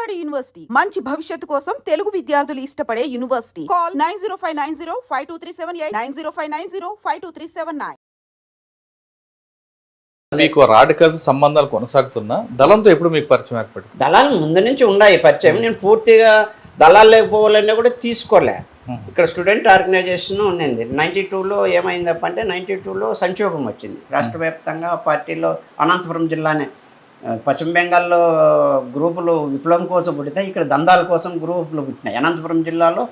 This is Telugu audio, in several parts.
విజయవాడ యూనివర్సిటీ మంచి భవిష్యత్తు కోసం తెలుగు విద్యార్థులు ఇష్టపడే యూనివర్సిటీ. కాల్ 9059052378 9059052379. మీకు రాడికల్స్ సంబంధాలు కొనసాగుతున్నా దళంతో ఎప్పుడు మీకు పరిచయం ఏర్పడింది? దళాలు ముందు నుంచి ఉన్నాయి పరిచయం. నేను పూర్తిగా దళాలు లేకపోవాలన్నా కూడా తీసుకోలే. ఇక్కడ స్టూడెంట్ ఆర్గనైజేషన్ ఉన్నింది. 92లో ఏమైందప్ప అంటే 92లో సంక్షోభం వచ్చింది రాష్ట్ర వ్యాప్తంగా. పార్టీలో అనంతపురం జిల్లానే పశ్చిమ బెంగాల్లో గ్రూపులు విప్లవం కోసం పుట్టితే ఇక్కడ దందాల కోసం గ్రూపులు పుట్టినాయి. అనంతపురం జిల్లాలో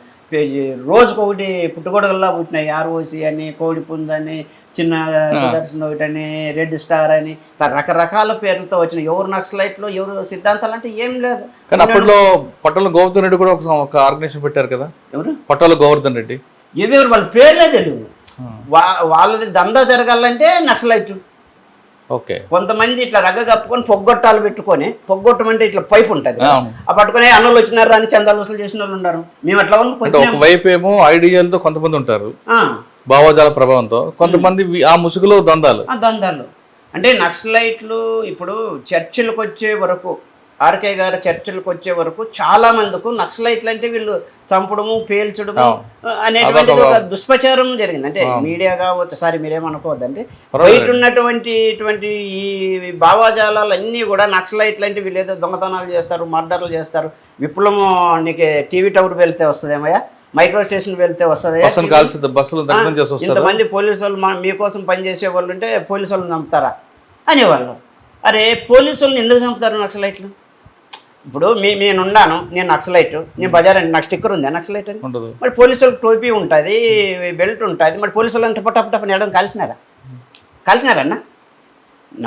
రోజుకొకటి పుట్టుగొడుగుల్లా పుట్టినాయి. ఆర్ఓసి అని, కోడిపుంజ్ అని, చిన్న సుదర్శన్ ఒకటి అని, రెడ్ స్టార్ అని రకరకాల పేర్లతో వచ్చిన. ఎవరు నక్సలైట్లు, ఎవరు సిద్ధాంతాలు అంటే ఏం లేదు. కానీ అప్పట్లో పట్టాల గోవర్ధన్ రెడ్డి కూడా ఒక ఆర్గనైజేషన్ పెట్టారు కదా. ఎవరు? పట్టాల గోవర్ధన్ రెడ్డి. ఎవరు వాళ్ళ పేర్లే తెలియదు. వాళ్ళది దందా జరగాలంటే నక్సలైట్. ఓకే. కొంతమంది ఇట్లా రగ్గ కప్పుకొని పొగ్గొట్టాలు పెట్టుకొని, పొగ్గొట్టమంటే ఇట్లా పైపు ఉంటుంది, ఆ పట్టుకుని అన్నలు వచ్చినారు అని చందాలు వసూలు చేసిన వాళ్ళు ఉన్నారు. మేము అట్లా వైపు ఏమో ఐడియాలతో కొంతమంది ఉంటారు, భావజాల ప్రభావంతో కొంతమంది ఆ ముసుగులో దందాలు అంటే నక్సలైట్లు. ఇప్పుడు చర్చిలకు వచ్చే వరకు, ఆర్కే గారు చర్చిలకు వచ్చే వరకు చాలా మందికి నక్సలైట్లు అంటే వీళ్ళు చంపడము, పేల్చడము అనేటువంటి ఒక దుష్ప్రచారం జరిగింది. అంటే మీడియా కావచ్చు, సారీ మీరేమనుకోవద్దండి, బయట ఉన్నటువంటి ఈ భావజాలాలు అన్నీ కూడా నక్సలైట్లు అంటే వీళ్ళు ఏదో దొంగతనాలు చేస్తారు, మర్డర్లు చేస్తారు. విప్లవం నీకు టీవీ టవర్ వెళ్తే వస్తుందేమయ్యా, మైక్రో స్టేషన్ వెళ్తే వస్తుంది, ఇంతమంది పోలీసు వాళ్ళు మీకోసం పనిచేసే వాళ్ళు ఉంటే పోలీసు వాళ్ళని చంపుతారా అనేవాళ్ళు. అరే పోలీసు వాళ్ళని ఎందుకు చంపుతారు నక్సలైట్లు? ఇప్పుడు నేనున్నాను, నేను నక్సలైట్, నేను బజార్ అంటే నాకు స్టిక్కర్ ఉంది నక్సలైట్ అని. మరి పోలీసు వాళ్ళకి టోపీ ఉంటుంది, బెల్ట్ ఉంటుంది, మరి పోలీసు వాళ్ళని టపటపని వేయడం కలిసినారన్న.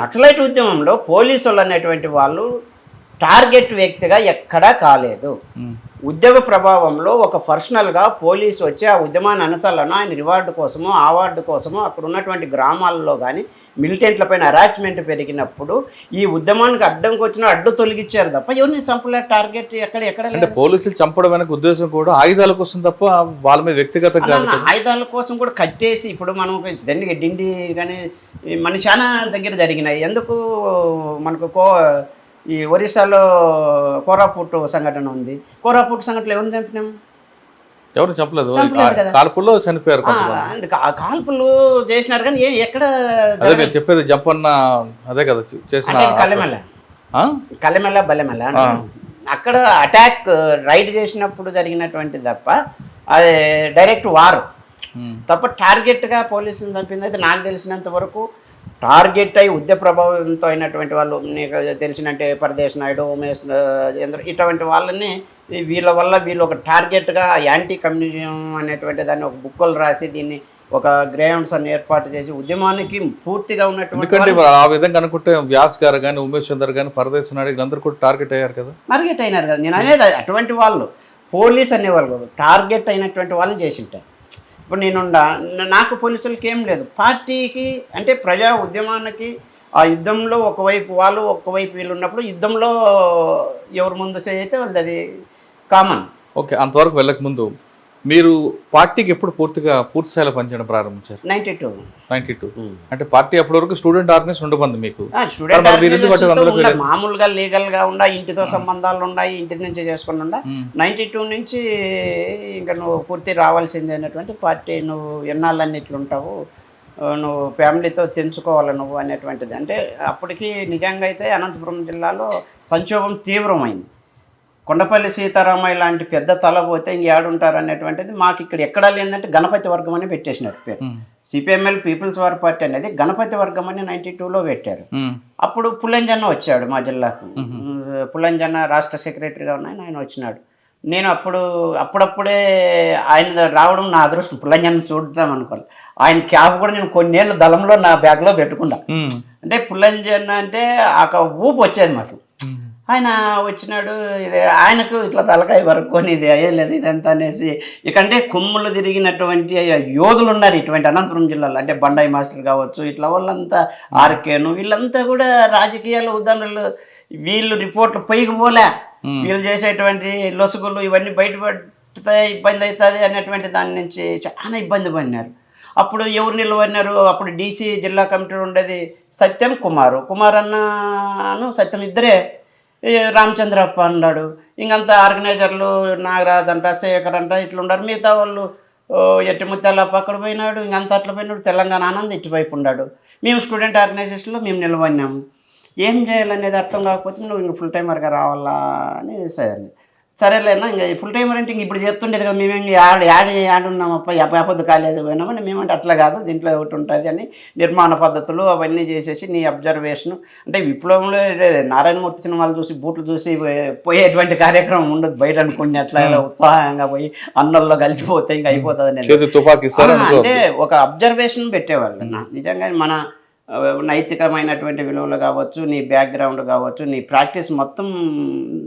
నక్సలైట్ ఉద్యమంలో పోలీసు వాళ్ళు అనేటువంటి వాళ్ళు టార్గెట్ వ్యక్తిగా ఎక్కడా కాలేదు. ఉద్యమ ప్రభావంలో ఒక పర్సనల్గా పోలీసు వచ్చి ఆ ఉద్యమాన్ని అనచాలను ఆయన రివార్డు కోసమో, అవార్డు కోసమో అక్కడ ఉన్నటువంటి గ్రామాల్లో కానీ మిలిటెంట్ల పైన అరాచ్మెంట్ పెరిగినప్పుడు ఈ ఉద్యమానికి అడ్డంకి వచ్చిన అడ్డు తొలగించారు తప్ప ఎవరిని చంపలే. టార్గెట్ ఎక్కడ అంటే పోలీసులు చంపడం వెనక ఉద్దేశం కూడా ఆయుధాల కోసం తప్ప వాళ్ళ మీద వ్యక్తిగతంగా ఆయుధాల కోసం కూడా కట్టేసి. ఇప్పుడు మనం డిండి కానీ మన చాలా దగ్గర జరిగినాయి. ఎందుకు మనకు ఈ ఒరిస్సాలో కోరాపుట్ సంఘటన ఉంది. కోరాపుట్ సంఘటనలో ఎవరిని చంపినాము? ఎవరు చెప్పలేదు, కాల్పుల్లో చనిపోయారు. కాల్పులు చేసినారు కానీ ఎక్కడ చెప్పేది జంపన్న అదే కదా చేసిన కల్లెమెల్ల బల్లెమెల్ల అక్కడ అటాక్ రైడ్ చేసినప్పుడు జరిగినటువంటి తప్ప అది డైరెక్ట్ వార్ తప్ప టార్గెట్గా పోలీసులు చంపింది అయితే నాకు తెలిసినంత వరకు. టార్గెట్ అయి ఉద్య ప్రభావంతో అయినటువంటి వాళ్ళు నీకు తెలిసినట్టే పరదేశ్ నాయుడు, ఉమేష్ ఇటువంటి వాళ్ళని వీళ్ళ వల్ల వీళ్ళు ఒక టార్గెట్గా యాంటీ కమ్యూనిజం అనేటువంటి దాన్ని ఒక బుక్కులు రాసి దీన్ని ఒక గ్రౌండ్స్ అని ఏర్పాటు చేసి ఉద్యమానికి పూర్తిగా ఉన్నటువంటి ఆ విధంగా అనుకుంటే వ్యాస్ గారు కానీ, ఉమేష్ చందర్ కానీ, పరదేశ్ నాయుడు వీళ్ళందరూ కూడా టార్గెట్ అయ్యారు కదా. నేను అనేది అటువంటి వాళ్ళు పోలీస్ అనేవాళ్ళు టార్గెట్ అయినటువంటి వాళ్ళని చేసి ఉంటారు. ఇప్పుడు నాకు పోలీసులకి ఏం లేదు, పార్టీకి అంటే ప్రజా ఉద్యమానికి ఆ యుద్ధంలో ఒకవైపు వాళ్ళు ఒకవైపు వీళ్ళు ఉన్నప్పుడు యుద్ధంలో ఎవరు ముందు అయితే వాళ్ళది అది కామన్. ఓకే. అంతవరకు వెళ్ళక ముందు మీరు పార్టీకి ఎప్పుడు పూర్తి స్థాయిలో పనిచేయడం ప్రారంభించారు? 92 అంటే పార్టీ అప్పటి వరకు స్టూడెంట్ ఆర్గనైజేషన్ ఉండబంది మీకు? మామూలుగా లీగల్గా ఉండా, ఇంటితో సంబంధాలు ఉన్నాయి, ఇంటి నుంచి చేసుకుని ఉండా. 92 నుంచి ఇంకా నువ్వు పూర్తి రావాల్సిందే అనేటువంటి పార్టీ. నువ్వు ఎన్నాళ్ళని ఇట్లుంటావు, నువ్వు ఫ్యామిలీతో తెంచుకోవాలి నువ్వు అనేటువంటిది. అంటే అప్పటికి నిజంగా అయితే అనంతపురం జిల్లాలో సంక్షోభం తీవ్రమైంది. కొండపల్లి సీతారామయ్య లాంటి పెద్ద తల పోతే ఇంకేడుంటారు అనేటువంటిది మాకు ఇక్కడ ఎక్కడా లేదంటే గణపతి వర్గం అని పెట్టేసినారు పేరు. సిపిఎంఎల్ పీపుల్స్ వార్ పార్టీ అనేది గణపతి వర్గం అని 92లో పెట్టారు. అప్పుడు పుల్లంజన్న వచ్చాడు మా జిల్లాకు. పుల్లంజన్న రాష్ట్ర సెక్రటరీగా ఉన్నాయి, ఆయన వచ్చినాడు. నేను అప్పుడప్పుడే ఆయన రావడం నా అదృష్టం. పుల్లంజన్న చూద్దాం అనుకోవాలి. ఆయన క్యాప్ కూడా నేను కొన్నేళ్ళు దళంలో నా బ్యాగ్లో పెట్టుకున్నా. అంటే పుల్లంజన్న అంటే ఆ ఊపు వచ్చేది మాకు. ఆయన వచ్చినాడు, ఇది ఆయనకు ఇట్లా తలకాయ వరకొని ఇది అయ్యలేదు ఇదంతా అనేసి. ఇకంటే కొమ్ములు తిరిగినటువంటి యోధులు ఉన్నారు ఇటువంటి అనంతపురం జిల్లాలో. అంటే బండాయి మాస్టర్ కావచ్చు, ఇట్లా వాళ్ళంతా ఆర్కేను వీళ్ళంతా కూడా రాజకీయాల ఉదాహరణలు. వీళ్ళు రిపోర్ట్లు పైకి పోలే, వీళ్ళు చేసేటువంటి లొసుగులు ఇవన్నీ బయటపడితే ఇబ్బంది అవుతుంది అనేటువంటి దాని నుంచి చాలా ఇబ్బంది పడినారు. అప్పుడు ఎవరు నిలవన్నారు? అప్పుడు డీసీ జిల్లా కమిటీ ఉండేది సత్యం కుమార్ అన్నను సత్యం ఇద్దరే. రామచంద్రప్ప అన్నాడు, ఇంకంతా ఆర్గనైజర్లు నాగరాజ్ అంట, శేఖర్ అంట ఇట్లా ఉన్నారు. మిగతా వాళ్ళు ఎట్టి ముత్యాలప్ప అక్కడ పోయినాడు, ఇంకంతా అట్లా పోయినాడు. తెలంగాణ ఆనంద్ ఇటువైపు ఉన్నాడు. మేము స్టూడెంట్ ఆర్గనైజేషన్లో మేము నిలబడినాము. ఏం చేయాలనేది అర్థం కాకపోతే నువ్వు ఇంక ఫుల్ టైమర్గా రావాలా అని సరే, సరేలేనా ఇంకా ఫుల్ టైమర్ అంటే ఇంక ఇప్పుడు చేస్తుండేది కదా, మేము యాడ్ ఉన్నామప్ప యాపొద్దు కాలేజీ పోయినామని. మేమంటే అట్లా కాదు, దీంట్లో ఒకటి ఉంటుంది అని నిర్మాణ పద్ధతులు అవన్నీ చేసేసి నీ అబ్జర్వేషన్ అంటే విప్లవంలో నారాయణమూర్తి సినిమాలు చూసి బూట్లు చూసి పోయేటువంటి కార్యక్రమం ఉండదు బయట అనుకుని. అట్లా ఉత్సాహంగా పోయి అన్నల్లో కలిసిపోతే ఇంకా అయిపోతుంది అంటే ఒక అబ్జర్వేషన్ పెట్టేవాళ్ళు. నిజంగా మన నైతికమైనటువంటి విలువలు కావచ్చు, నీ బ్యాక్గ్రౌండ్ కావచ్చు, నీ ప్రాక్టీస్ మొత్తం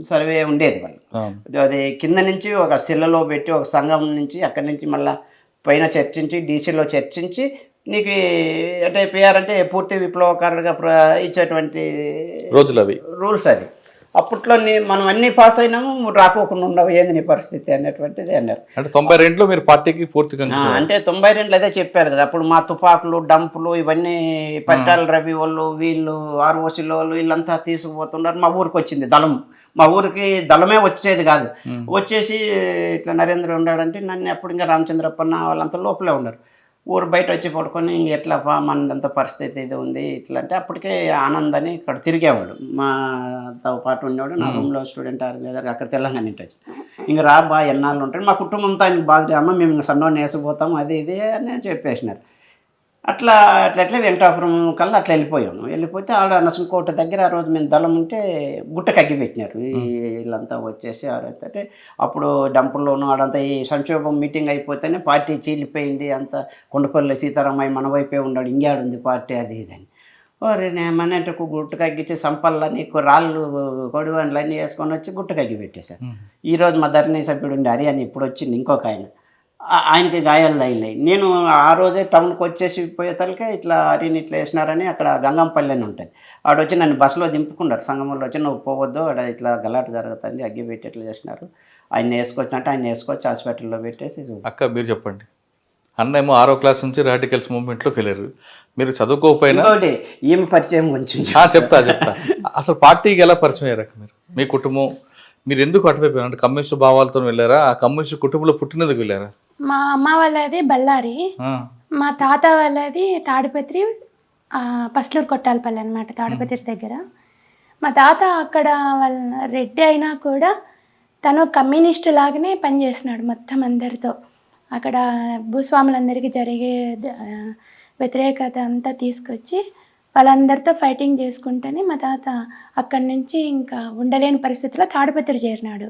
సర్వే ఉండేది వాళ్ళు. అది కింద నుంచి ఒక శిలలో పెట్టి ఒక సంఘం నుంచి అక్కడి నుంచి మళ్ళీ పైన చర్చించి డీసీలో చర్చించి నీకు అంటే పిఆర్ అంటే పూర్తి విప్లవకారుడిగా ఇచ్చేటువంటి రోజులు అవి రూల్స్. అది అప్పట్లో మనం అన్ని పాస్ అయినాము, రాకోకుండా ఉండవు ఏంది నీ పరిస్థితి అనేటువంటిది అన్నారు. అంటే 92లో మీరు పార్టీకి పూర్తిగా అంటే 92 అదే చెప్పారు కదా. అప్పుడు మా తుపాకులు డంపులు ఇవన్నీ పరిటాల రవి వాళ్ళు వీళ్ళు ఆర్ఓసీలో వాళ్ళు వీళ్ళంతా తీసుకుపోతున్నారు. మా ఊరికి వచ్చింది దళం, మా ఊరికి దళమే వచ్చేది కాదు. వచ్చేసి ఇట్లా నరేంద్ర ఉన్నాడంటే నన్ను అప్పుడు ఇంకా రామచంద్రప్పన్న వాళ్ళంతా లోపలే ఉన్నారు. ఊరు బయట వచ్చి పడుకొని ఇంక ఎట్లా మనదంత పరిస్థితి ఇది ఉంది ఇట్లా అంటే అప్పటికే ఆనంద్ అని ఇక్కడ తిరిగేవాడు, మాతో పాటు ఉండేవాడు. నా రూమ్లో స్టూడెంట్ ఆర్గనైజర్ అక్కడ తెలంగాణ నుంచి వచ్చి ఇంక రా బా ఎన్నాళ్ళు ఉంటాడు, మా కుటుంబంతో ఆయనకు బాగా అమ్మ మేము సన్నోని వేసిపోతాం అది ఇది అని చెప్పేసినారు. అట్లా వెంకటాపురం కల్లా అట్లా వెళ్ళిపోయాము. వెళ్ళిపోతే ఆడ నరసింహకోట దగ్గర ఆ రోజు మేము దళం ఉంటే గుట్టకు అగ్గి పెట్టినారు. వీళ్ళంతా వచ్చేసి ఆడైతే అప్పుడు డంపుల్లోనూ ఆడంతా ఈ సంక్షోభం మీటింగ్ అయిపోతేనే పార్టీ చీలిపోయింది. అంత కొండపల్లి సీతారామయ్య మన వైపే ఉన్నాడు, ఇంకేడుంది పార్టీ అది ఇదని. నేమన్నట్టు గుట్టకు అగ్గిచ్చి సంపల్లని రాళ్ళు కొడివన్లు అన్నీ వేసుకొని వచ్చి గుట్టకు అగ్గి పెట్టేశారు. ఈరోజు మా ధరణి సభ్యుడు ఉండే హరి అని ఇప్పుడు వచ్చింది ఇంకొక ఆయనకి గాయాలు తగిలినాయి. నేను ఆ రోజే టౌన్కి వచ్చేసి పోయేతలకే ఇట్లా హరిని ఇట్లా వేసినారని అక్కడ గంగంపల్లి అని ఉంటుంది. ఆడొచ్చి నన్ను బస్సులో దింపుకున్నారు. సంగమంలో వచ్చి నువ్వు పోవద్దు, ఆడ ఇట్లా గలాట జరుగుతుంది అగ్గి పెట్టి ఎట్లా చేసినారు. ఆయన వేసుకొచ్చినట్టు ఆయన వేసుకొచ్చి హాస్పిటల్లో పెట్టేసి. అక్క మీరు చెప్పండి, అన్న ఏమో 6వ క్లాస్ నుంచి రాడికల్స్ మూవ్మెంట్లోకి వెళ్ళారు. మీరు చదువుకోకపోయినా ఏమి పరిచయం కొంచెం చెప్తా అసలు పార్టీకి ఎలా పరిచయం అయ్యారు మీరు, మీ కుటుంబం, మీరు ఎందుకు అటువైపు అంటే కమ్యూనిస్ట్ భావాలతో వెళ్ళారా, ఆ కమ్యూనిస్ట్ కుటుంబంలో పుట్టినందుకు వెళ్ళారా? మా అమ్మ వాళ్ళది బళ్ళారి, మా తాత వాళ్ళది తాడిపత్రి పస్లూరు కొట్టాలపల్లి అనమాట, తాడిపత్రి దగ్గర. మా తాత అక్కడ వాళ్ళ రెడ్డి అయినా కూడా తను కమ్యూనిస్ట్ లాగానే పనిచేస్తున్నాడు మొత్తం అందరితో. అక్కడ భూస్వాములందరికీ జరిగే వ్యతిరేకత అంతా తీసుకొచ్చి వాళ్ళందరితో ఫైటింగ్ చేసుకుంటేనే మా తాత అక్కడి నుంచి ఇంకా ఉండలేని పరిస్థితిలో తాడిపత్రి చేరినాడు.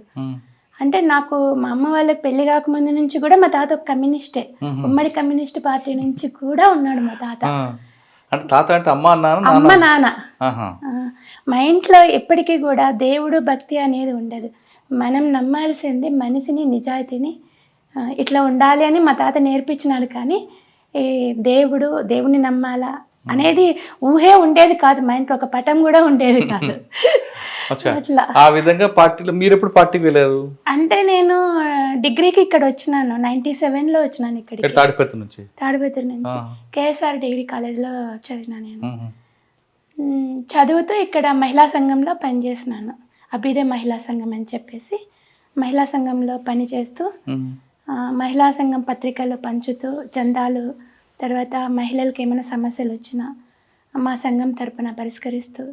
అంటే నాకు మా అమ్మ వాళ్ళకి పెళ్లి కాకముందు నుంచి కూడా మా తాత ఒక కమ్యూనిస్టే, ఉమ్మడి కమ్యూనిస్ట్ పార్టీ నుంచి కూడా ఉన్నాడు మా తాత. అంటే తాత అంటే అమ్మ నాన్న. మా ఇంట్లో ఎప్పటికీ కూడా దేవుడు భక్తి అనేది ఉండదు. మనం నమ్మాల్సింది మనిషిని, నిజాయితీని, ఇట్లా ఉండాలి అని మా తాత నేర్పించినాడు. కానీ ఈ దేవుడిని నమ్మాలా అనేది ఊహే ఉండేది కాదు. మా ఇంట్లో ఒక పటం కూడా ఉండేది కాదు. అట్లా ఆ విధంగా పార్టీలో మీరు ఎప్పుడు పార్టీకి వెళ్ళారు? అంటే నేను డిగ్రీకి ఇక్కడ వచ్చినాను, 97లో వచ్చినాను ఇక్కడికి, తాడిపత్రి నుంచి కేఎస్ఆర్ డిగ్రీ కాలేజ్లో చదివినా. నేను చదువుతూ ఇక్కడ మహిళా సంఘంలో పనిచేసినాను. అభ్యుదయ మహిళా సంఘం అని చెప్పేసి మహిళా సంఘంలో పనిచేస్తూ మహిళా సంఘం పత్రికలు పంచుతూ చందాలు, తర్వాత మహిళలకు ఏమైనా సమస్యలు వచ్చినా మా సంఘం తరపున పరిష్కరిస్తూ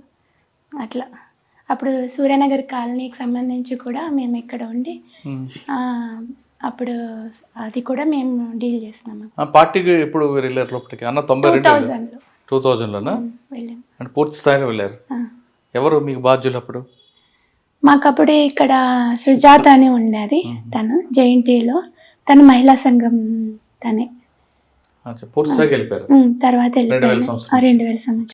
అట్లా. అప్పుడు సూర్యనగర్ కాలనీకి సంబంధించి కూడా మేము ఇక్కడ ఉండి అప్పుడు అది కూడా మేము డీల్ చేస్తున్నాము. పార్టీకి ఎప్పుడు వెళ్ళారు లోపలికి? అన్న 2000లోనా వెళ్ళాము. అంటే పూర్తి స్థాయిలో వెళ్ళారు. ఎవరు మీకు బాధ్యులు అప్పుడు? మాకప్పుడు ఇక్కడ సుజాత అని ఉండేది, తను జేఎన్టీలో, తను మహిళా సంఘం తనే. పూర్తి స్థాయికి వెళ్ళిపోయారు తర్వాత 2000 సంవత్సరం